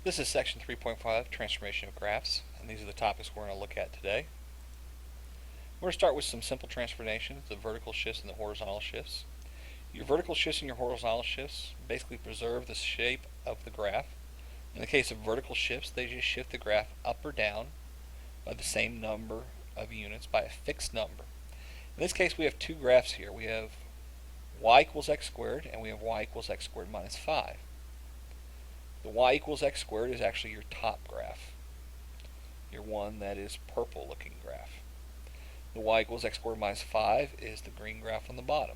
This is section 3.5, transformation of graphs, and these are the topics we're going to look at today. We're going to start with some simple transformations, the vertical shifts and the horizontal shifts. Your vertical shifts and your horizontal shifts basically preserve the shape of the graph. In the case of vertical shifts, they just shift the graph up or down by the same number of units by a fixed number. In this case, we have two graphs here. We have y equals x squared, and we have y equals x squared minus 5. The y equals x squared is actually your top graph, your one that is purple looking graph. The y equals x squared minus 5 is the green graph on the bottom.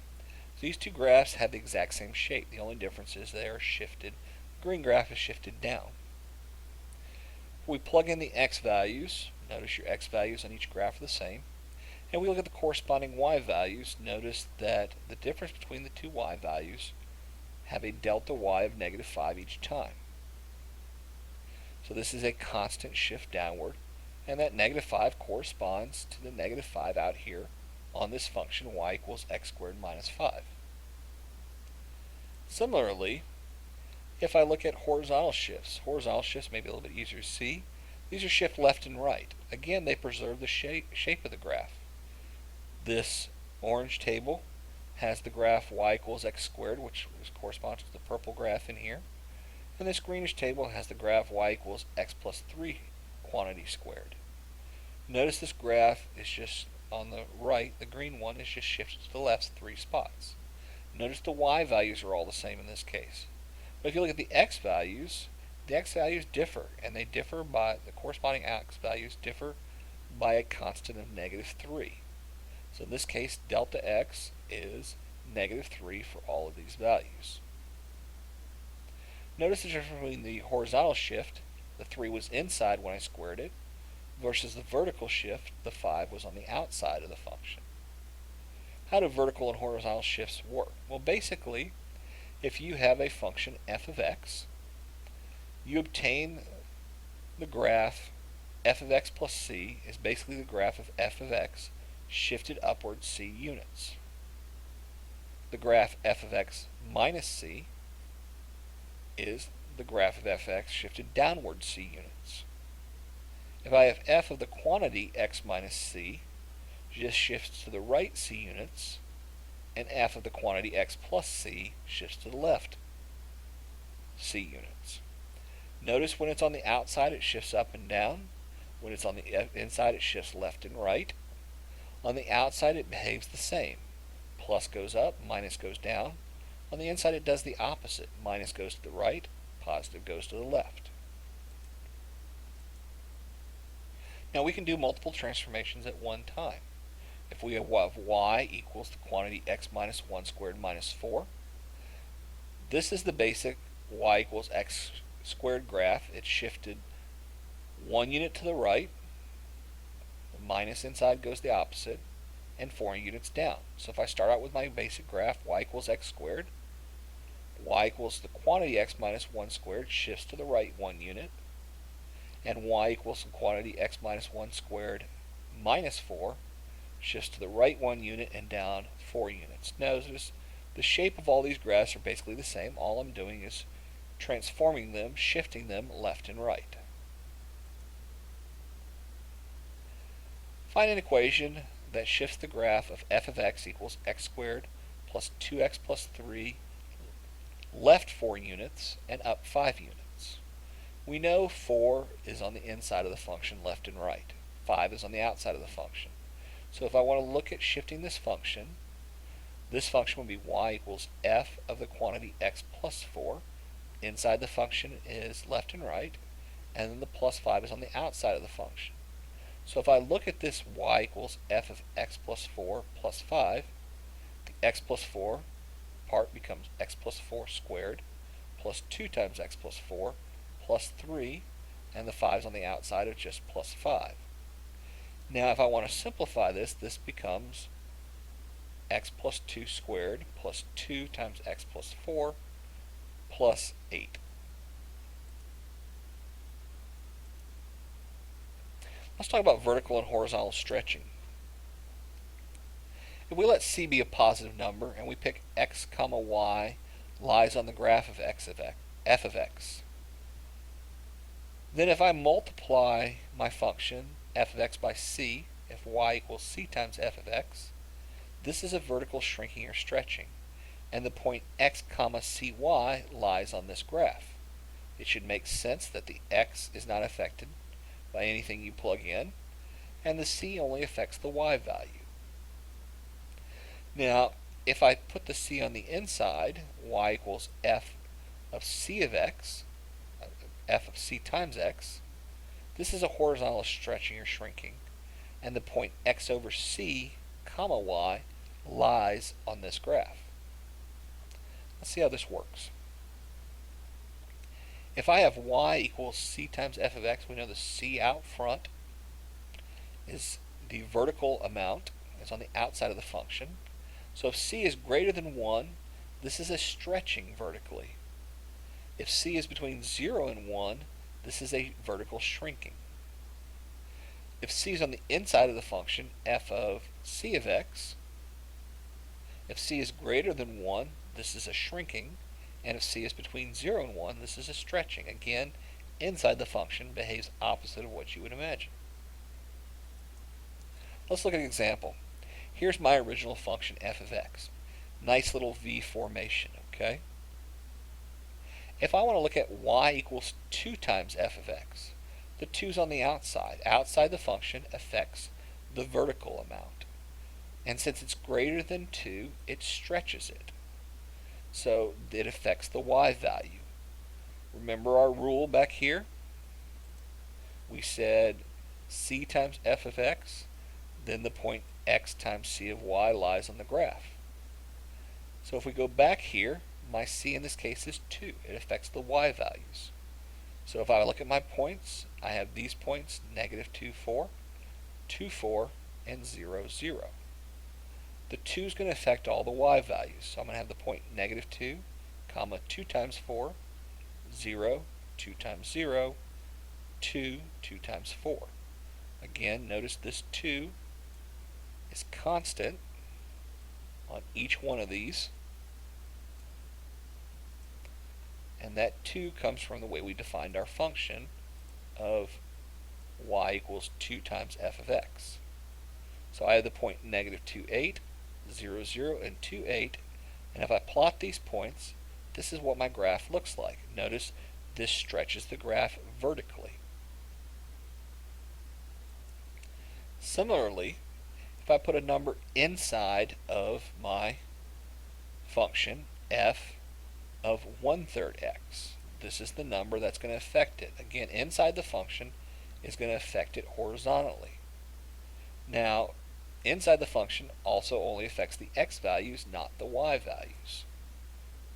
So these two graphs have the exact same shape. The only difference is they are shifted. The green graph is shifted down. If we plug in the x values, notice your x values on each graph are the same. And we look at the corresponding y values, notice that the difference between the two y values have a delta y of negative 5 each time. So this is a constant shift downward, and that negative 5 corresponds to the negative 5 out here on this function y equals x squared minus 5. Similarly, if I look at horizontal shifts may be a little bit easier to see. These are shift left and right. Again, they preserve the shape of the graph. This orange table has the graph y equals x squared, which corresponds to the purple graph in here. And this greenish table has the graph y equals x plus 3 quantity squared. Notice this graph is just on the right, the green one is just shifted to the left 3 spots. Notice the y values are all the same in this case. But if you look at the x values differ, and they differ by, the corresponding x values differ by a constant of negative 3. So in this case, delta x is negative 3 for all of these values. Notice the difference between the horizontal shift, the 3 was inside when I squared it, versus the vertical shift, the 5 was on the outside of the function. How do vertical and horizontal shifts work? Well, basically, if you have a function f of x, you obtain the graph f of x plus c is basically the graph of f of x shifted upward c units. The graph f of x minus c is the graph of f of x shifted downward c units. If I have f of the quantity x minus c, just shifts to the right c units, and f of the quantity x plus c shifts to the left c units. Notice when it's on the outside it shifts up and down. When it's on the inside it shifts left and right. On the outside it behaves the same. Plus goes up, minus goes down. On the inside it does the opposite. Minus goes to the right, positive goes to the left. Now we can do multiple transformations at one time. If we have y equals the quantity x minus 1 squared minus 4, this is the basic y equals x squared graph. It's shifted 1 unit to the right, the minus inside goes the opposite, and 4 units down. So if I start out with my basic graph, y equals x squared, y equals the quantity x minus 1 squared shifts to the right 1 unit, and y equals the quantity x minus 1 squared minus 4 shifts to the right 1 unit and down 4 units. Notice the shape of all these graphs are basically the same. All I'm doing is transforming them, shifting them left and right. Find an equation that shifts the graph of f of x equals x squared plus 2x plus 3 left 4 units and up 5 units. We know 4 is on the inside of the function left and right. 5 is on the outside of the function. So if I want to look at shifting this function will be y equals f of the quantity x plus 4. Inside the function is left and right, and then the plus 5 is on the outside of the function. So if I look at this y equals f of x plus 4 plus 5, the x plus 4 part becomes x plus 4 squared plus 2 times x plus 4 plus 3, and the 5's on the outside of just plus 5. Now if I want to simplify this, this becomes x plus 2 squared plus 2 times x plus 4 plus 8. Let's talk about vertical and horizontal stretching. If we let c be a positive number and we pick x comma y lies on the graph of f of x, Then if I multiply my function f of x by c, if y equals c times f of x, this is a vertical shrinking or stretching, and the point x comma cy lies on this graph. It should make sense that the x is not affected by anything you plug in, and the c only affects the y value. Now, if I put the c on the inside, y equals f of c of x, f of c times x, this is a horizontal stretching or shrinking, and the point x over c comma y lies on this graph. Let's see how this works. If I have y equals c times f of x, we know the c out front is the vertical amount. It's on the outside of the function. So if c is greater than 1, this is a stretching vertically. If c is between 0 and 1, this is a vertical shrinking. If c is on the inside of the function, f of c of x, if c is greater than 1, this is a shrinking, and if c is between 0 and 1, this is a stretching. Again, inside the function behaves opposite of what you would imagine. Let's look at an example. Here's my original function f of x. Nice little V formation, okay? If I want to look at y equals 2 times f of x, the 2's on the outside. Outside the function affects the vertical amount. And since it's greater than 2, it stretches it. So it affects the y value. Remember our rule back here? We said c times f of x, then the point x times c of y lies on the graph. So if we go back here, my c in this case is 2. It affects the y values. So if I look at my points, I have these points, negative 2, 4, 2, 4, and 0, 0. The 2 is going to affect all the y values. So I'm going to have the point negative 2, comma 2 times 4, 0, 2 times 0, 2, 2 times 4. Again, notice this 2 is constant on each one of these, and that 2 comes from the way we defined our function of y equals 2 times f of x. So I have the point negative 2, 8, 0, 0, and 2, 8, and if I plot these points, this is what my graph looks like. Notice this stretches the graph vertically. Similarly, if I put a number inside of my function f of 1/3 x, this is the number that's going to affect it. Again, inside the function is going to affect it horizontally. Now, inside the function also only affects the x values, not the y values.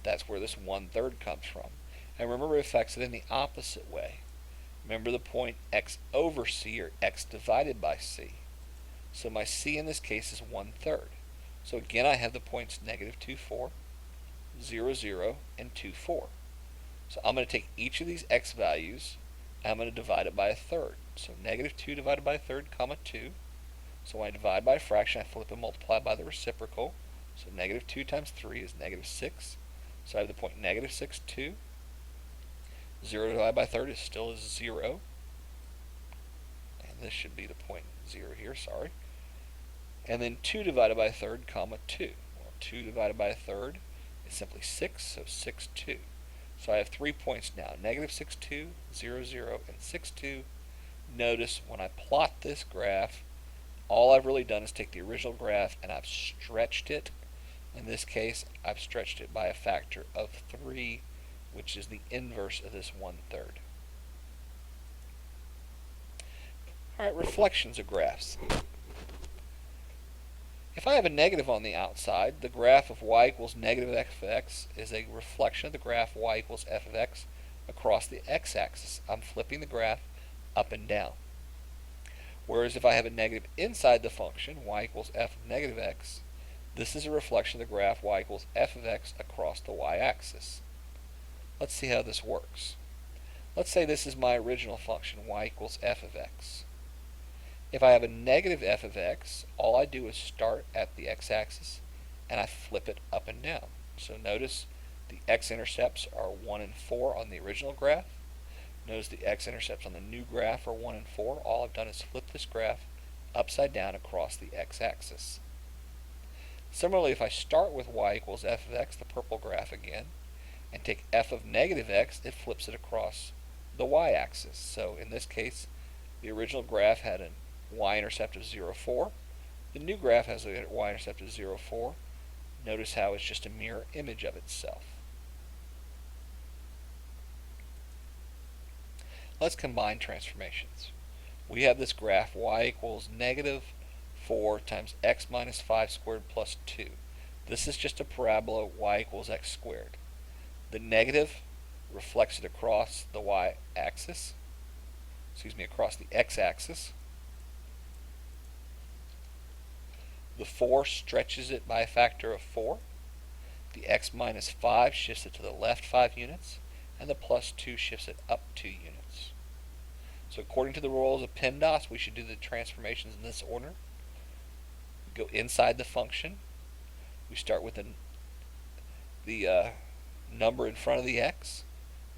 That's where this 1/3 comes from. And remember, it affects it in the opposite way. Remember the point x over c, or x divided by c. So my c in this case is 1/3. So again, I have the points negative 2, 4, 0, 0, and 2, 4. So I'm going to take each of these x values, and I'm going to divide it by a third. So negative 2 divided by a third, comma 2. So when I divide by a fraction, I flip and multiply by the reciprocal. So negative 2 times 3 is negative 6. So I have the point negative 6, 2. 0 divided by a third is still 0. And this should be the point 0 here, sorry. And then 2 divided by a third, comma 2. Well, 2 divided by a third is simply 6, so 6, 2. So I have 3 points now, negative 6, 2, 0, 0, and 6, 2. Notice when I plot this graph, all I've really done is take the original graph and I've stretched it. In this case, I've stretched it by a factor of 3, which is the inverse of this 1/3. Alright, reflections of graphs. If I have a negative on the outside, the graph of y equals negative f of x is a reflection of the graph y equals f of x across the x-axis. I'm flipping the graph up and down. Whereas if I have a negative inside the function, y equals f of negative x, this is a reflection of the graph y equals f of x across the y-axis. Let's see how this works. Let's say this is my original function, y equals f of x. If I have a negative f of x, all I do is start at the x-axis and I flip it up and down. So notice the x-intercepts are 1 and 4 on the original graph. Notice the x-intercepts on the new graph are 1 and 4. All I've done is flip this graph upside down across the x-axis. Similarly, if I start with y equals f of x, the purple graph again, and take f of negative x, it flips it across the y-axis. So in this case, the original graph had a y-intercept of 0, 4. The new graph has a y-intercept of 0, 4. Notice how it's just a mirror image of itself. Let's combine transformations. We have this graph y equals negative 4 times x minus 5 squared plus 2. This is just a parabola y equals x squared. The negative reflects it across the y-axis, across the x-axis. The 4 stretches it by a factor of 4. The x minus 5 shifts it to the left 5 units, and the plus 2 shifts it up 2 units. So according to the rules of PEMDAS, we should do the transformations in this order. We go inside the function. We start with the number in front of the x.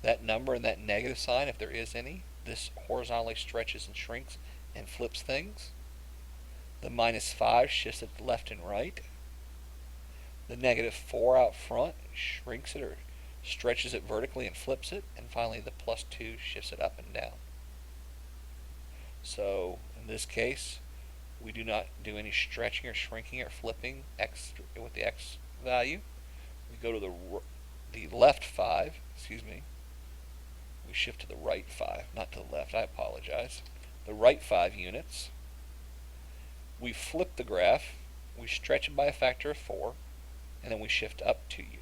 That number and that negative sign, if there is any, this horizontally stretches and shrinks and flips things. The minus 5 shifts it left and right. The negative 4 out front shrinks it or stretches it vertically and flips it. And finally, the plus 2 shifts it up and down. So in this case, we do not do any stretching or shrinking or flipping x with the x value. We go to the left 5, we shift to the right 5, not to the left, I apologize. The right 5 units. We flip the graph, we stretch it by a factor of 4, and then we shift up 2 units.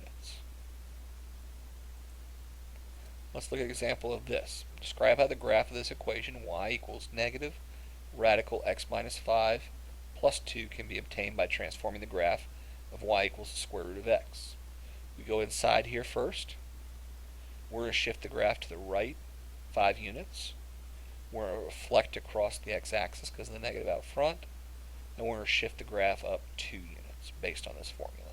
Let's look at an example of this. Describe how the graph of this equation y equals negative radical x minus 5 plus 2 can be obtained by transforming the graph of y equals the square root of x. We go inside here first. We're going to shift the graph to the right 5 units. We're going to reflect across the x-axis because of the negative out front. And we're going to shift the graph up 2 units based on this formula.